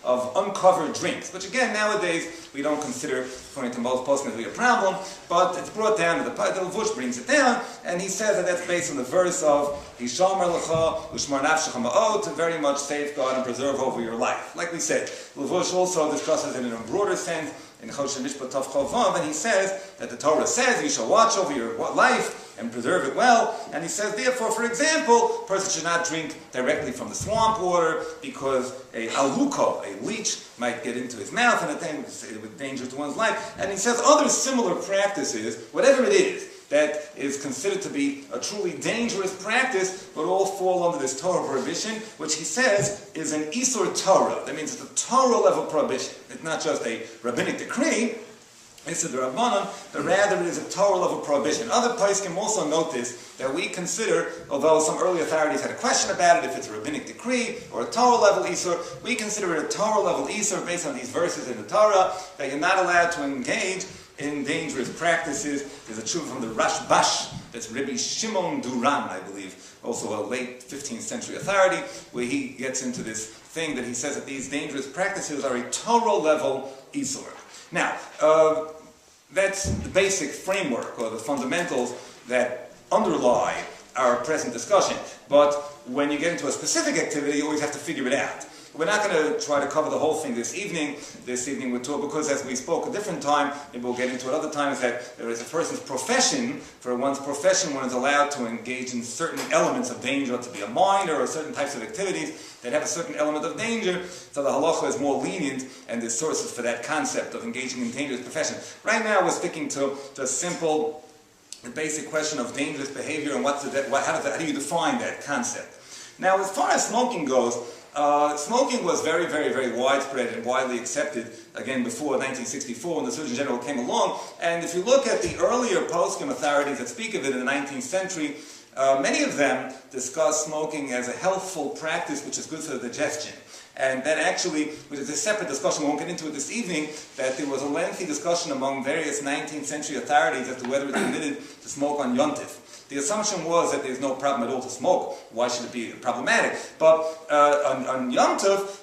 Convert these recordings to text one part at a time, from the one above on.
of uncovered drinks, which again nowadays we don't consider, according to most poskim, to be a problem, but it's brought down to the Levush brings it down, and he says that that's based on the verse of Hishomer Lecha Ushmar Nafshecha Ma'ot, to very much safeguard and preserve over your life. Like we said, Levush also discusses it in a broader sense in Choshen Mishpat Tav Chol Vav, and he says that the Torah says you shall watch over your life and preserve it well, and he says therefore, for example, a person should not drink directly from the swamp water because a aluko, a leech, might get into his mouth and it would danger to one's life. And he says other similar practices, whatever it is, that is considered to be a truly dangerous practice, but all fall under this Torah prohibition, which he says is an Isur Torah. That means it's a Torah level prohibition. It's not just a rabbinic decree, it's a Rabbanon, but rather it is a Torah level prohibition. Other poskim also notice that we consider, although some early authorities had a question about it, if it's a rabbinic decree or a Torah level Isur, we consider it a Torah level Isur based on these verses in the Torah, that you're not allowed to engage in dangerous practices. There's a tshuva from the Rashbash, that's Rabbi Shimon Duran, I believe, also a late 15th century authority, where he gets into this thing that he says that these dangerous practices are a Torah level Isur. Now, that's the basic framework or the fundamentals that underlie our present discussion. But when you get into a specific activity, you always have to figure it out. We're not going to try to cover the whole thing this evening. This evening we'll talk, because as we spoke a different time, maybe we'll get into it other times, that there is a person's profession. For one's profession, one is allowed to engage in certain elements of danger, to be a miner or certain types of activities that have a certain element of danger. So the halacha is more lenient, and there's sources for that concept of engaging in dangerous profession. Right now we're sticking to the simple, the basic question of dangerous behavior and how do you define that concept. Now, as far as smoking goes, smoking was very, very, very widespread and widely accepted, again, before 1964 when the Surgeon General came along. And if you look at the earlier poskim authorities that speak of it in the 19th century, many of them discuss smoking as a healthful practice which is good for the digestion. And that actually, which is a separate discussion, we won't get into it this evening, that there was a lengthy discussion among various 19th century authorities as to whether it's permitted to smoke on Yontif. The assumption was that there's no problem at all to smoke. Why should it be problematic? But on Yom Tov,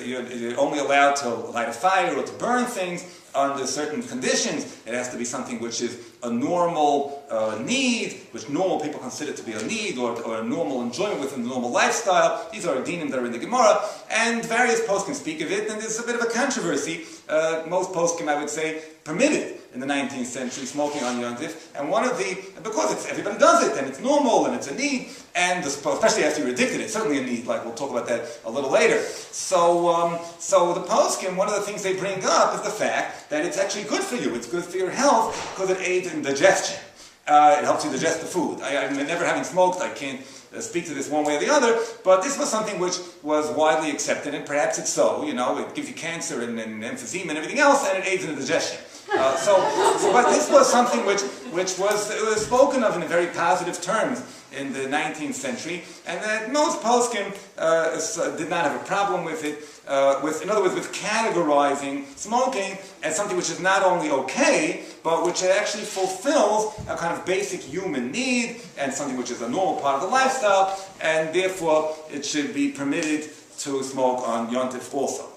you're only allowed to light a fire or to burn things under certain conditions. It has to be something which is a normal need, which normal people consider to be a need, or a normal enjoyment within the normal lifestyle. These are dinim that are in the Gemara, and various poskim speak of it, and there's a bit of a controversy. Most poskim, I would say, permitted in the 19th century smoking on Yom Tif, and because everybody does it, and it's normal, and it's a need, and especially after you're addicted, it's certainly a need, like we'll talk about that a little later. So the poskim, one of the things they bring up is the fact that it's actually good for you, it's good for your health, because it aids in digestion. It helps you digest the food. I'm never having smoked, I can't speak to this one way or the other, but this was something which was widely accepted, and perhaps it's so, it gives you cancer and emphysema and everything else, and it aids in the digestion. But this was something which was spoken of in very positive terms in the 19th century, and that most poskim did not have a problem with it, in other words, with categorizing smoking as something which is not only okay, but which actually fulfills a kind of basic human need, and something which is a normal part of the lifestyle, and therefore it should be permitted to smoke on Yom Tov also.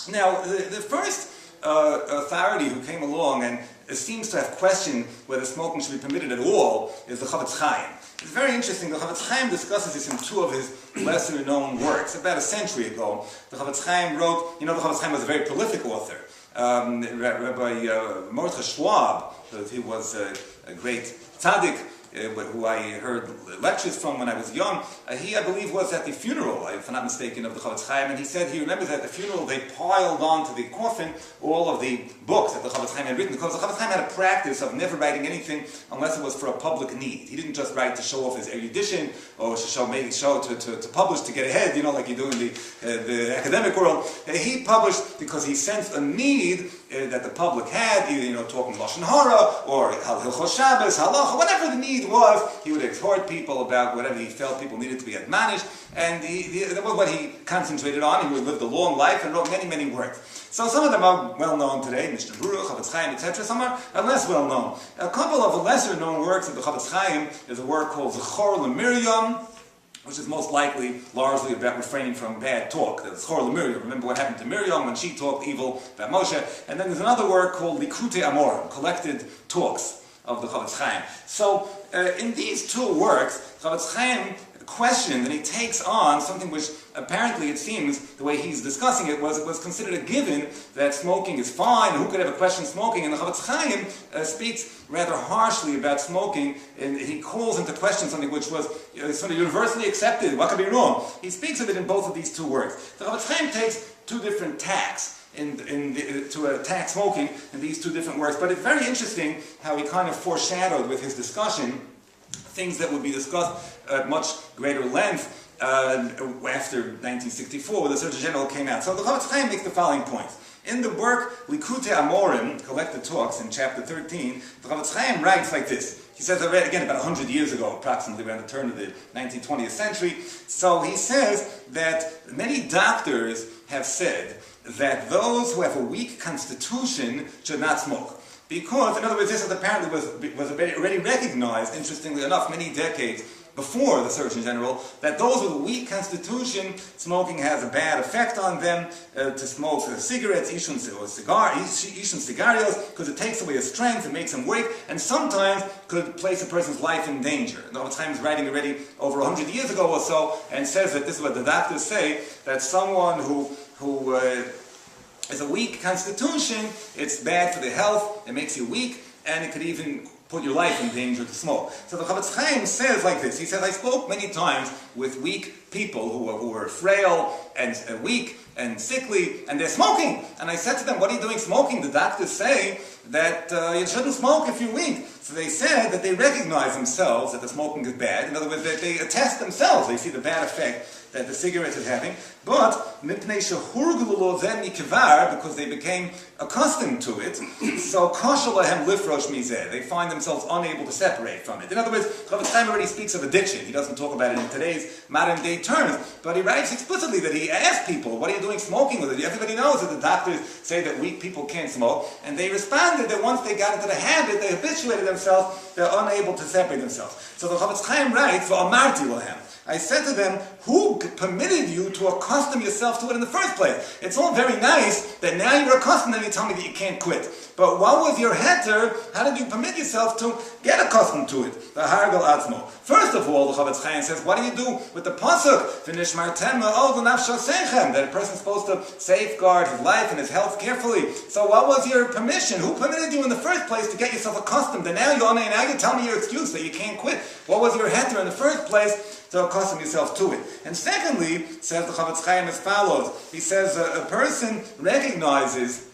Now, the first authority who came along and seems to have questioned whether smoking should be permitted at all is the Chavetz Chaim. It's very interesting. The Chavetz Chaim discusses this in two of his lesser-known works. About a century ago, the Chavetz Chaim wrote, the Chavetz Chaim was a very prolific author. Rabbi Mordechai Schwab, he was a great tzaddik, who I heard lectures from when I was young. He, I believe, was at the funeral, if I'm not mistaken, of the Chavetz Chaim, and he said he remembers at the funeral they piled onto the coffin all of the books that the Chavetz Chaim had written, because the Chavetz Chaim had a practice of never writing anything unless it was for a public need. He didn't just write to show off his erudition, or to publish to get ahead, like you do in the academic world. He published because he sensed a need that the public had, either talking Lashon Hara, or Hilchos Shabbos, Halacha, whatever the need was, he would exhort people about whatever he felt people needed to be admonished, and that was what he concentrated on. He lived a long life and wrote many, many works. So some of them are well known today, Mishnah Berurah, Chavetz Chaim, etc. Some are less well known. A couple of lesser known works of the Chavetz Chaim is a work called Zechor LeMiriam, which is most likely largely about refraining from bad talk. There's Chor Miriam. Remember what happened to Miriam when she talked evil about Moshe. And then there's another work called Likutei Amorim, collected talks of the Chavetz Chaim. So in these two works, Chavetz Chaim questioned, and he takes on something which apparently, it seems, the way he's discussing it, was considered a given, that smoking is fine, who could ever question smoking? And the Chavetz Chaim speaks rather harshly about smoking, and he calls into question something which was sort of universally accepted. What could be wrong? He speaks of it in both of these two works. The Chavetz Chaim takes two different tacks to attack smoking in these two different works, but it's very interesting how he kind of foreshadowed with his discussion things that would be discussed at much greater length after 1964, when the Surgeon General came out. So the Chavetz Chaim makes the following points. In the work Likutei Amorim, Collected Talks, in chapter 13, the Chavetz Chaim writes like this. He says, again, about 100 years ago, approximately around the turn of the 19th, 20th century. So he says that many doctors have said that those who have a weak constitution should not smoke. Because, in other words, this apparently was already recognized, interestingly enough, many decades before the Surgeon General, that those with a weak constitution, smoking has a bad effect on them, to smoke cigarettes, ishun cigarios, because it takes away his strength, it makes him weak, and sometimes could place a person's life in danger. The Chavetz Chaim is writing already over 100 years ago or so, and says that this is what the doctors say, that someone who is a weak constitution, it's bad for the health, it makes you weak, and it could even put your life in danger to smoke. So the Chavetz Chaim says like this. He says, I spoke many times with weak people who were frail and weak and sickly, and they're smoking. And I said to them, what are you doing smoking? The doctors say that you shouldn't smoke if you're weak. So they said that they recognize themselves that the smoking is bad. In other words, that they attest themselves. They see the bad effect that the cigarette is having. But, because they became accustomed to it, so they find themselves unable to separate from it. In other words, Chavetz Chaim already speaks of addiction. He doesn't talk about it in today's modern day terms, but he writes explicitly that he asked people, what are you doing smoking with it? Everybody knows that the doctors say that weak people can't smoke, and they responded that once they got into the habit, they habituated themselves, they're unable to separate themselves. So the Chavetz Chaim writes, "V'amarti lahem." I said to them, who permitted you to accustom yourself to it in the first place? It's all very nice that now you're accustomed and you tell me that you can't quit. But what was your heter? How did you permit yourself to get accustomed to it? The Hargal Atzmo. First of all, the Chavetz Chaim says, what do you do with the pasuk? That a person's supposed to safeguard his life and his health carefully. So what was your permission? Who permitted you in the first place to get yourself accustomed? And now you tell me your excuse that you can't quit. What was your heter in the first place to accustom yourself to it? And secondly, says the Chavetz Chaim as follows. He says a person recognizes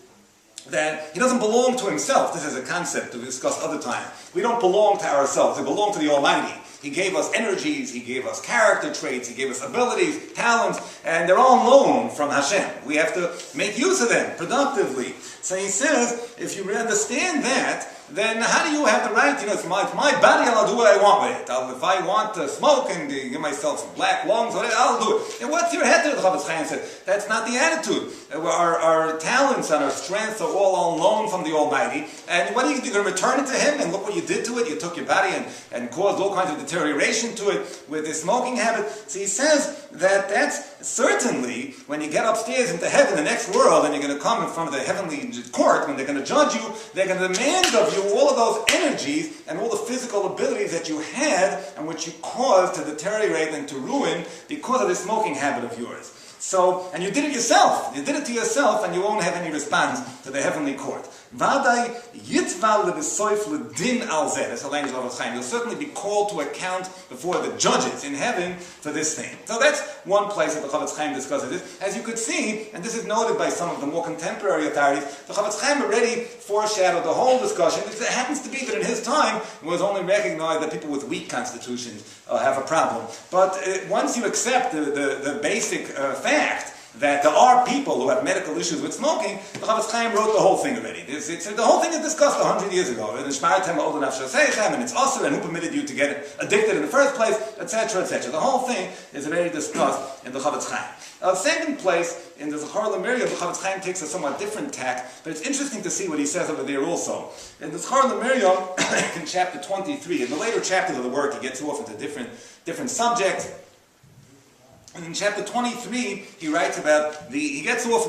that he doesn't belong to himself. This is a concept to discuss other times. We don't belong to ourselves. We belong to the Almighty. He gave us energies, He gave us character traits, He gave us abilities, talents, and they're all loan from Hashem. We have to make use of them productively. So he says, if you understand that, then how do you have the right, it's my body, I'll do what I want with it. If I want to smoke and give myself some black lungs, I'll do it. And what's your heter? The Chavetz Chaim said, that's not the attitude. Our talents and our strengths are all on loan from the Almighty. And what are you going to return it to Him? And look what you did to it. You took your body and caused all kinds of deterioration to it with this smoking habit. So he says that that's certainly, when you get upstairs into heaven, the next world, and you're going to come in front of the heavenly court, when they're going to judge you, they're going to demand of you all of those energies and all the physical abilities that you had and which you caused to deteriorate and to ruin because of the smoking habit of yours. So, and you did it yourself. You did it to yourself, and you won't have any response to the heavenly court. Vadai yitval lebesoif ledin al zeh. That's the language of Chaim. You'll certainly be called to account before the judges in heaven for this thing. So that's one place that the Chavetz Chaim discusses this. As you could see, and this is noted by some of the more contemporary authorities, the Chavetz Chaim already foreshadowed the whole discussion. It happens to be that in his time, it was only recognized that people with weak constitutions have a problem. But once you accept the basic fact that there are people who have medical issues with smoking, the Chavetz Chaim wrote the whole thing already. The whole thing is discussed 100 years ago. And it's also, and who permitted you to get addicted in the first place, etc., etc. The whole thing is already discussed in the Chavetz Chaim. Second place, in the Zechor L'Miriam, the Chavetz Chaim takes a somewhat different tack, but it's interesting to see what he says over there also. In the Zechor L'Miriam, in chapter 23, in the later chapters of the work, he gets off into different subjects. And in chapter 23, he writes about he gets off